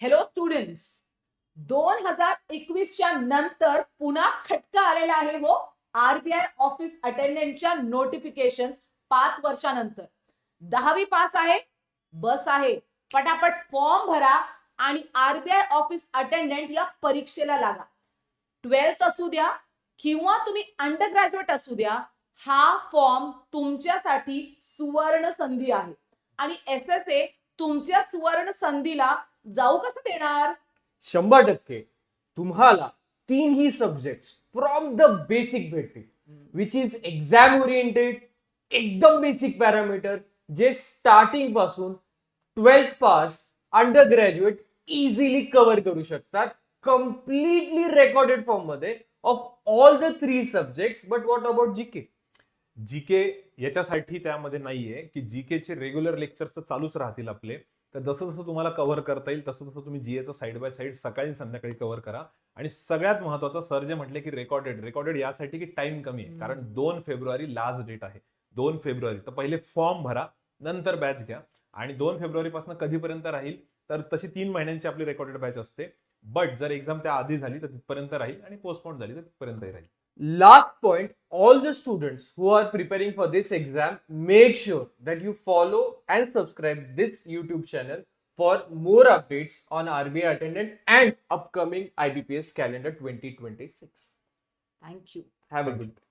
Hello students, 2021च्या नंतर पुन्हा खटका आलेला आहे हो आरबीआय ऑफिस अटेंडंटच्या नोटिफिकेशन 5 वर्षानंतर. 10वी पास आहे, बस आहे, पटापट फॉर्म भरा आणि आरबीआय ऑफिस अटेंडंट या परीक्षेला लागा. 12th असू द्या किंवा तुम्ही अंडर ग्रॅज्युएट असू द्या, हा फॉर्म तुमच्यासाठी सुवर्ण संधी आहे आणि SSA तुमच्या सुवर्ण संधीला जाऊ कसं देणार? 100% तुम्हाला तीनही सब्जेक्ट फ्रॉम द बेसिक भेटतील, विच इज एक्झाम ओरिएंटेड, एकदम बेसिक पॅरामीटर जे स्टार्टिंग पासून 12th pass under graduate easily cover करू शकतात, कम्प्लिटली रेकॉर्डेड फॉर्म मध्ये of all the 3 subjects. But what about GK? GK याच्यासाठी त्यामध्ये नाहीये की जीके चे रेग्युलर लेक्चर्स तर चालूच राहतील आपले. तर जसं जसं तुम्हाला कव्हर करता येईल तसं तसं तुम्ही जीएचं साईड बाय साईड सकाळी संध्याकाळी कव्हर करा. आणि सगळ्यात महत्वाचं सर जे म्हटले की रेकॉर्डेड यासाठी की टाइम कमी आहे, कारण 2 फेब्रुवारी लास्ट डेट आहे. 2 फेब्रुवारी तर पहिले फॉर्म भरा, नंतर बॅच घ्या. आणि 2 फेब्रुवारी पासून कधीपर्यंत राहील तर तशी 3 महिन्यांची आपली रेकॉर्डेड बॅच असते. बट जर एक्झाम त्या आधी झाली तर तिथपर्यंत राहील आणि पोस्टपोन झाली तर तिथपर्यंतही राहील. Last point, all the students who are preparing for this exam, make sure that you follow and subscribe this YouTube channel for more updates on RBI attendant and upcoming IBPS calendar 2026. Thank you. Have a good day.